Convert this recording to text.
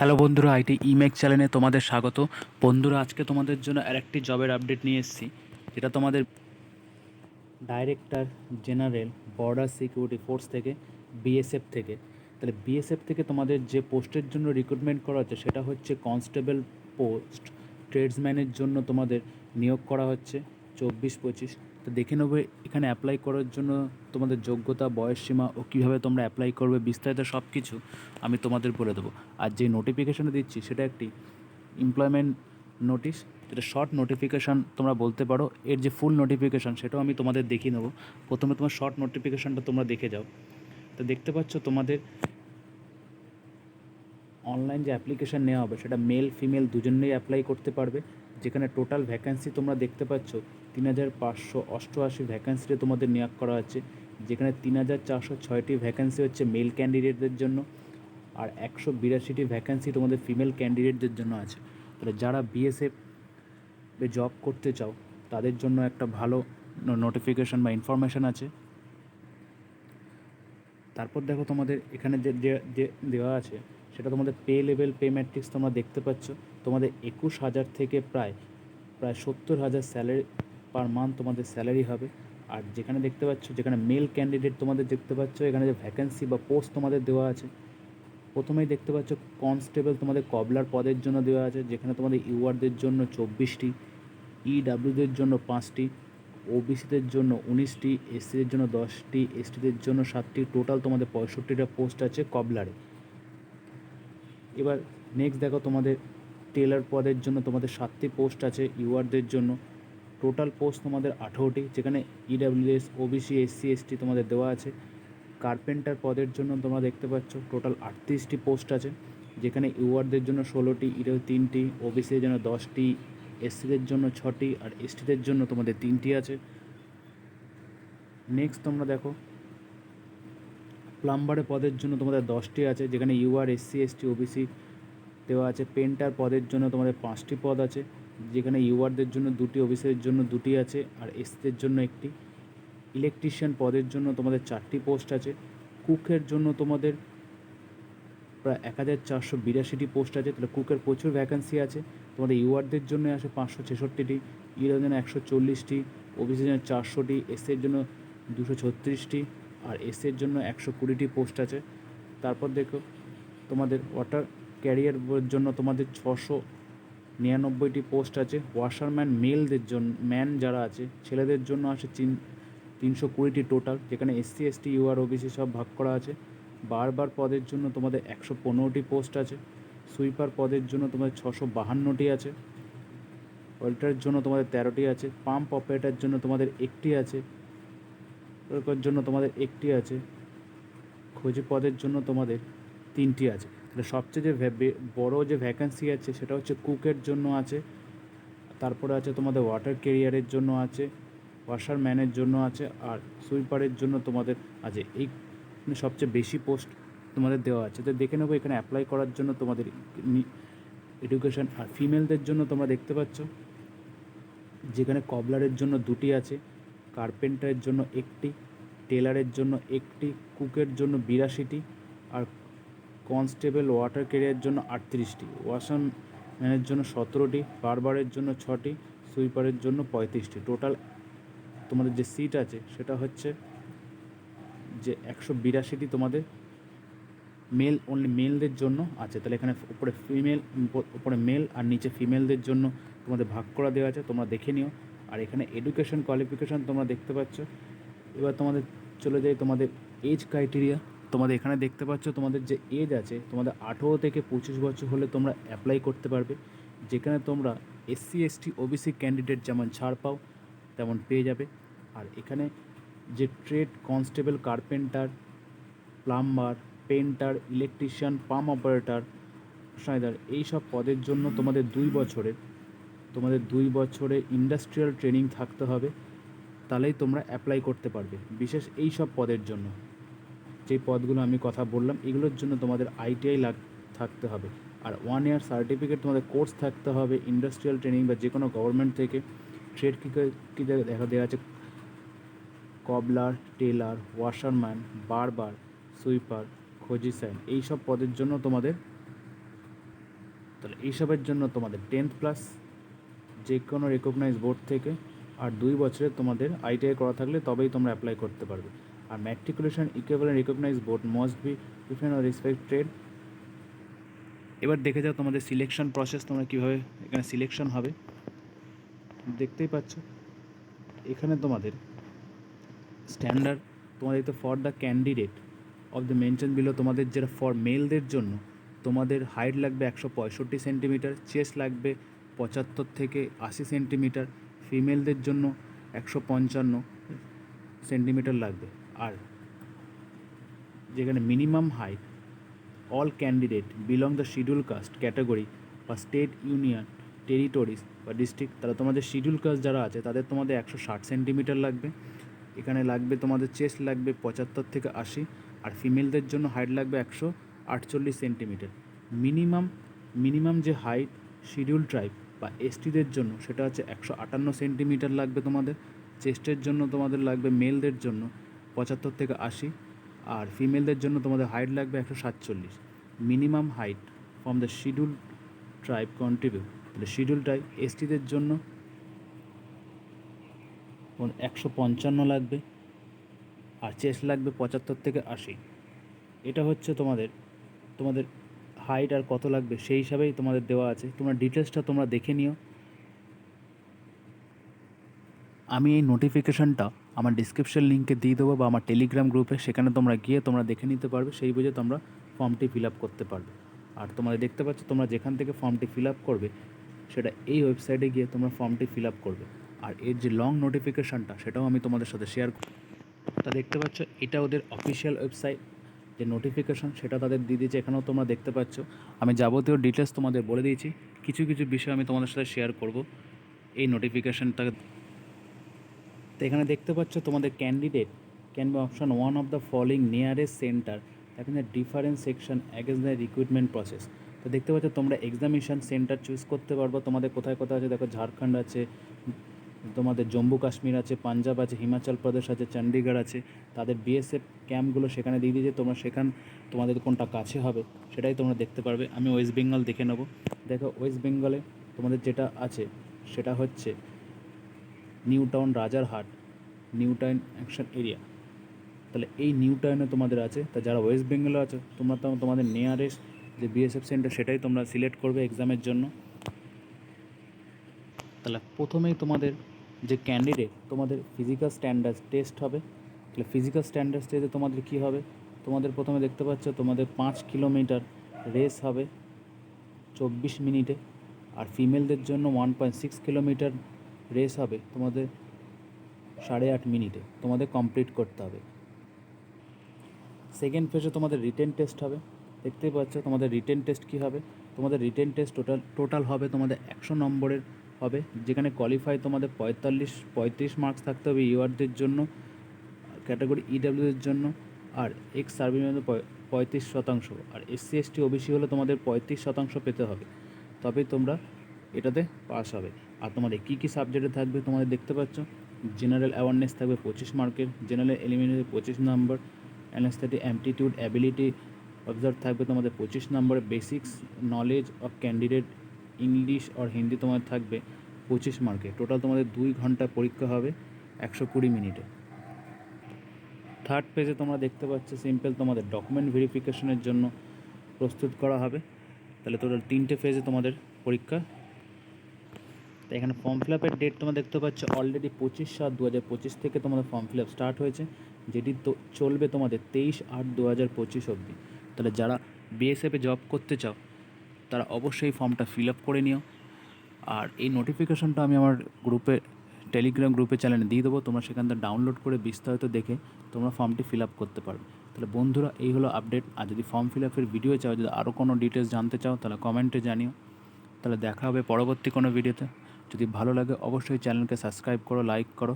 Hello বন্ধুরা, IT ইমেক চ্যানেলে তোমাদের স্বাগত। বন্ধুরা, আজকে তোমাদের জন্য আরেকটি জবের আপডেট নিয়ে এসেছি, যেটা তোমাদের director general border security force থেকে, বিএসএফ থেকে। তাহলে বিএসএফ থেকে তোমাদের যে পোস্টের জন্য রিক্রুটমেন্ট করা হচ্ছে সেটা হচ্ছে কনস্টেবল পোস্ট। ট্রেডসম্যানের জন্য তোমাদের নিয়োগ করা হচ্ছে 24-25। তো দেখে নেবো এখানে অ্যাপ্লাই করার জন্য তোমাদের যোগ্যতা, বয়সসীমা ও কীভাবে তোমরা অ্যাপ্লাই করবে, বিস্তারিত সব কিছু আমি তোমাদের বলে দেবো। আর যে নোটিফিকেশানে দিচ্ছি সেটা একটি এমপ্লয়মেন্ট নোটিশ, যেটা শর্ট নোটিফিকেশান তোমরা বলতে পারো। এর যে ফুল নোটিফিকেশান সেটাও আমি তোমাদের দেখিয়ে নেবো। প্রথমে তোমার শর্ট নোটিফিকেশানটা তোমরা দেখে যাও। তো দেখতে পাচ্ছ তোমাদের অনলাইন যে অ্যাপ্লিকেশান নেওয়া হবে সেটা মেল ফিমেল দুজনেই অ্যাপ্লাই করতে পারবে। যেখানে টোটাল ভ্যাকেন্সি তোমরা দেখতে পাচ্ছ 3588 ভ্যাকেন্সিতে তোমাদের নিয়োগ করা হচ্ছে। যেখানে 3406টি ভ্যাকেন্সি হচ্ছে মেল ক্যান্ডিডেটদের জন্য, আর 182টি ভ্যাকেন্সি তোমাদের ফিমেল ক্যান্ডিডেটদের জন্য আছে। তাহলে যারা বিএসএফ জব করতে চাও তাদের জন্য একটা ভালো নোটিফিকেশান বা ইনফরমেশান আছে। তারপর দেখো তোমাদের এখানে যে দেওয়া আছে সেটা তোমাদের পে লেভেল, পে ম্যাট্রিক্স তোমরা দেখতে পাচ্ছ। তোমাদের 21,000 থেকে প্রায় 70,000 স্যালারি পার মান্থ তোমাদের স্যালারি হবে। আর যেখানে দেখতে পাচ্ছ, যেখানে মেল ক্যান্ডিডেট তোমাদের দেখতে পাচ্ছ, এখানে যে ভ্যাকেন্সি বা পোস্ট তোমাদের দেওয়া আছে, প্রথমেই দেখতে পাচ্ছ কনস্টেবল তোমাদের কবলার পদের জন্য দেওয়া আছে। যেখানে তোমাদের ইউআরদের জন্য 24টি, ইডাব্লিউদের জন্য 5টি, ওবিসিদের জন্য 19টি, এসসিদের জন্য 10টি, এসটিদের জন্য 7টি, টোটাল তোমাদের 65টা পোস্ট আছে কবলারে। এবার নেক্সট দেখো তোমাদের টেলার পদের জন্য তোমাদের 7টি পোস্ট আছে ইউআরদের জন্য। টোটাল পোস্ট তোমাদের 18টি, যেখানে ইডাব্লিউএস, ওবিসি, এসসি, এসটি তোমাদের দেওয়া আছে। কার্পেন্টার পদের জন্য তোমরা দেখতে পাচ্ছ টোটাল 38টি পোস্ট আছে। যেখানে ইউআরদের জন্য 16টি, ইডাব্লিউ 3টি, ওবিসিদের জন্য 10টি, এসসিদের জন্য 6টি, আর এসটিদের জন্য তোমাদের 3টি আছে। নেক্সট তোমরা দেখো প্লাম্বারের পদের জন্য তোমাদের 10টি আছে। যেখানে ইউআর, এসসি, এসটি, ওবিসি দেওয়া আছে। পেন্টার পদের জন্য তোমাদের 5টি পদ আছে। যেখানে ইউআরদের জন্য 2টি, ওবিসিদের জন্য 2টি আছে, আর এসসিদের জন্য 1টি। ইলেকট্রিশিয়ান পদের জন্য তোমাদের 4টি পোস্ট আছে। কুকের জন্য তোমাদের প্রায় 1482টি পোস্ট আছে। তাহলে কুকের প্রচুর ভ্যাকেন্সি আছে। তোমাদের ইউআরদের জন্য আসে 566টি, ইউআর জন্য 140টি, ওবিসির জন্য 400টি, এসসির জন্য 236টি, আর এসসির জন্য 120টি পোস্ট আছে। তারপর দেখো তোমাদের ওয়াটার ক্যারিয়ার জন্য তোমাদের 699টি পোস্ট আছে। ওয়াশারম্যান মেলদের জন্য, ম্যান যারা আছে ছেলেদের জন্য আসে 320টি টোটাল। যেখানে এসসি, এসটি, ইউআর, ওবিসি সব ভাগ করা আছে। বারবার পদের জন্য তোমাদের 115টি পোস্ট আছে। সুইপার পদের জন্য তোমাদের 652টি আছে। ওয়েল্টারের জন্য তোমাদের 13টি আছে। পাম্প অপারেটার জন্য তোমাদের 1টি আছে। ওয়েল্টারের জন্য তোমাদের 1টি আছে। খোঁজি পদের জন্য তোমাদের 3টি আছে। তাহলে সবচেয়ে যে বড় যে ভ্যাকেন্সি আছে সেটা হচ্ছে কুকের জন্য আছে। তারপরে আছে তোমাদের ওয়াটার ক্যারিয়ারের জন্য আছে, ওয়াশারম্যানের জন্য আছে, আর সুইপারের জন্য তোমাদের আছে। এই সবচেয়ে বেশি পোস্ট তোমাদের দেওয়া আছে। তো দেখে নেবো এখানে অ্যাপ্লাই করার জন্য তোমাদের এডুকেশান। আর ফিমেলদের জন্য তোমরা দেখতে পাচ্ছ যেখানে কবলারের জন্য 2টি আছে, কার্পেন্টারের জন্য 1টি, টেলারের জন্য 1টি, কুকের জন্য 82টি, আর কনস্টেবল ওয়াটার ক্যারিয়ারের জন্য 38টি, ওয়াশারম্যানের জন্য 17টি, বারবারের জন্য 6টি, সুইপারের জন্য 35টি। টোটাল তোমাদের যে সিট আছে সেটা হচ্ছে যে 182টি তোমাদের মেল, অনলি মেলদের জন্য আছে। তাহলে এখানে উপরে ফিমেল, উপরে মেল আর নিচে ফিমেলদের জন্য তোমাদের ভাগ করা দেওয়া আছে, তোমরা দেখে নিও। আর এখানে এডুকেশন কোয়ালিফিকেশান তোমরা দেখতে পাচ্ছ। এবার তোমাদের চলে যাই তোমাদের এজ ক্রাইটেরিয়া। তোমাদের এখানে দেখতে পাচ্ছ তোমাদের যে এজ আছে, তোমাদের 18 থেকে 25 বছর হলে তোমরা অ্যাপ্লাই করতে পারবে। যেখানে তোমরা এসসি, এসটি, ওবিসি ক্যান্ডিডেট যেমন ছাড় পাও তেমন পেয়ে যাবে। আর এখানে যে trade constable, carpenter, plumber, painter, electrician, pump operator, সাইদার, এই সব পদের জন্য তোমাদের 2 বছরে ইন্ডাস্ট্রিয়াল ট্রেনিং থাকতে হবে। তাহলেই তোমরা অ্যাপ্লাই করতে পারবে। বিশেষ এই সব পদের জন্য, যে পদগুলো আমি কথা বললাম, এগুলোর জন্য তোমাদের আইটিআই থাকতে হবে। আর 1 ইয়ার সার্টিফিকেট তোমাদের কোর্স থাকতে হবে ইন্ডাস্ট্রিয়াল ট্রেনিং বা যে কোনো গভর্নমেন্ট থেকে। ট্রেড কী দেখা দেওয়া আছে, কবলার, টেলার, ওয়াশারম্যান, বারবার, সুইপার, খোঁজি সাইন, এই সব পদের জন্য তোমাদের তাহলে এইসবের জন্য তোমাদের 10th প্লাস যে কোনো রেকগনাইজ বোর্ড থেকে আর 2 বছরের তোমাদের ITI করা থাকলে তবেই তোমরা অ্যাপ্লাই করতে পারবে। আর matriculation equivalent recognise board must be different or respected. এবার দেখে যাও তোমাদের সিলেকশন প্রসেস, তোমরা কীভাবে এখানে সিলেকশন হবে। দেখতেই পাচ্ছ এখানে তোমাদের স্ট্যান্ডার্ড তোমাদের তো for the candidate of the mention below, তোমাদের যেটা ফর মেলদের জন্য তোমাদের হাইট লাগবে 165 সেন্টিমিটার, চেস্ট লাগবে 75 থেকে 80 সেন্টিমিটার, ফিমেলদের জন্য 155 সেন্টিমিটার লাগবে। আর যেখানে minimum height all candidate belong the schedule caste category বা স্টেট ইউনিয়ন টেরিটরিজ বা ডিস্ট্রিক্ট, তাহলে তোমাদের শিডিউল কাস্ট যারা আছে তাদের তোমাদের 160 সেন্টিমিটার লাগবে। এখানে লাগবে তোমাদের চেস্ট লাগবে 75 থেকে 80, আর ফিমেলদের জন্য হাইট লাগবে 148 সেন্টিমিটার। মিনিমাম যে হাইট শিডিউল ট্রাইব বা এসটিদের জন্য সেটা হচ্ছে 158 সেন্টিমিটার লাগবে তোমাদের। চেস্টের জন্য তোমাদের লাগবে মেলদের জন্য 75 থেকে 80, আর ফিমেলদের জন্য তোমাদের হাইট লাগবে 147। Minimum height from the schedule tribe contribute, তাহলে শিডিউল ট্রাইব এসটিদের জন্য 155 লাগবে, আর চেস্ট লাগবে 75 থেকে 80। এটা হচ্ছে তোমাদের হাইট আর কত লাগবে সেই হিসাবেই তোমাদের দেওয়া আছে। তোমরা ডিটেলসটা তোমরা দেখে নিও। আমি এই নোটিফিকেশানটা আমার ডিসক্রিপশন লিঙ্কে দিয়ে দেবো বা আমার টেলিগ্রাম গ্রুপে, সেখানে তোমরা গিয়ে তোমরা দেখে নিতে পারবে, সেই বুঝে তোমরা ফর্মটি ফিল আপ করতে পারবে। আর তোমাদের দেখতে পাচ্ছ তোমরা যেখান থেকে ফর্মটি ফিল আপ করবে সেটা এই ওয়েবসাইটে গিয়ে তোমরা ফর্মটি ফিল আপ করবে। আর এর যে লং নোটিফিকেশানটা সেটাও আমি তোমাদের সাথে শেয়ার করব। তা দেখতে পাচ্ছ এটা ওদের অফিসিয়াল ওয়েবসাইট, যে নোটিফিকেশান সেটা তাদের দিয়ে দিয়েছে, এখানেও তোমরা দেখতে পাচ্ছ। আমি যাবতীয় ডিটেলস তোমাদের বলে দিয়েছি, কিছু বিষয় আমি তোমাদের সাথে শেয়ার করব এই নোটিফিকেশানটাকে। তো এখানে দেখতে পাচ্ছ তোমাদের candidate can be option 1 of the following nearest centre এখানে different section against the recruitment process. তো দেখতে পাচ্ছ তোমরা এক্সামিনেশন সেন্টার চুজ করতে পারবো, তোমাদের কোথায় কোথায় আছে দেখো, ঝাড়খণ্ড আছে, তোমাদের জম্মু কাশ্মীর আছে, পাঞ্জাব আছে, হিমাচল প্রদেশ আছে, চণ্ডীগড় আছে। তাদের বিএসএফ ক্যাম্পগুলো সেখানে দিয়ে দিয়েছে, তোমরা তোমাদের কোনটা কাছে হবে সেটাই তোমরা দেখতে পারবে। আমি ওয়েস্ট বেঙ্গল দেখে নেবো। দেখো ওয়েস্ট বেঙ্গলে তোমাদের যেটা আছে সেটা হচ্ছে new town, Rajarhat, new town action area. তাহলে এই নিউ টাউনে তোমাদের আছে। তা যারা ওয়েস্ট বেঙ্গলে আছে তোমরা তোমাদের নিয়ারেস্ট যে বিএসএফ সেন্টার সেটাই তোমরা সিলেক্ট করবে এক্সামের জন্য। তাহলে প্রথমেই তোমাদের যে ক্যান্ডিডেট তোমাদের ফিজিক্যাল স্ট্যান্ডার্ড টেস্ট হবে। তাহলে ফিজিক্যাল স্ট্যান্ডার্ড টেস্টে তোমাদের কী হবে, তোমাদের প্রথমে দেখতে পাচ্ছ তোমাদের 5 কিলোমিটার রেস হবে 24 মিনিটে, আর ফিমেলদের জন্য 1.6 কিলোমিটার রেস হবে তোমাদের 8.5 মিনিটে, তোমাদের কমপ্লিট করতে হবে। সেকেন্ড ফেজে তোমাদের রিটেন টেস্ট হবে। দেখতেই পাচ্ছ তোমাদের রিটেন টেস্ট কী হবে, তোমাদের রিটেন টেস্ট টোটাল হবে তোমাদের 100 নম্বরের হবে, যেখানে কোয়ালিফাই তোমাদের 35 মার্কস থাকতে হবে ইউআরদের জন্য, ক্যাটাগরি ইডাব্লিউদের জন্য, আর এক্স সার্ভিসম্যানদের 35%, আর এসসি এসটি ওবিসি হলে তোমাদের 35% পেতে হবে, তবেই তোমরা এটাতে পাস হবে। আর তোমাদের কী কী সাবজেক্টে থাকবে তোমাদের দেখতে পাচ্ছ, জেনারেল অ্যাওয়ারনেস থাকবে 25 মার্কের, জেনারেল এলিমিনেশন 25 নম্বর, অ্যানাস্থেটিক অ্যাপটিটিউড অ্যাবিলিটি অবজার্ভ থাকবে তোমাদের 25 নম্বরে, basics knowledge of candidate English আর হিন্দি তোমাদের থাকবে 25 মার্কে। টোটাল তোমাদের 2 ঘন্টা পরীক্ষা হবে 120 মিনিটে। থার্ড পেজে তোমরা দেখতে পাচ্ছ সিম্পল তোমাদের ডকুমেন্ট ভেরিফিকেশনের জন্য প্রস্তুত করা হবে। তাহলে টোটাল 3টে ফেজে তোমাদের পরীক্ষা। তো এখানে ফর্ম ফিল আপের ডেট তোমরা দেখতে পাচ্ছ অলরেডি 25/7/2025 থেকে তোমাদের ফর্ম ফিল আপ স্টার্ট হয়েছে, যেটি তো চলবে তোমাদের 23/8/2025 অবধি। তাহলে যারা বিএসএফে জব করতে চাও তারা অবশ্যই ফর্মটা ফিল আপ করে নিও। আর এই নোটিফিকেশনটা আমি আমার টেলিগ্রাম গ্রুপে চ্যানেলে দিয়ে দেবো, তোমরা সেখান থেকে ডাউনলোড করে বিস্তারিত দেখে তোমরা ফর্মটি ফিল আপ করতে পারবে। তাহলে বন্ধুরা এই হলো আপডেট। আর যদি ফর্ম ফিল আপের ভিডিও চাও, যদি আরও কোনো ডিটেলস জানতে চাও তাহলে কমেন্টে জানিও। তাহলে দেখা হবে পরবর্তী কোনো ভিডিওতে। যদি ভালো লাগে অবশ্যই চ্যানেলকে সাবস্ক্রাইব করো, লাইক করো।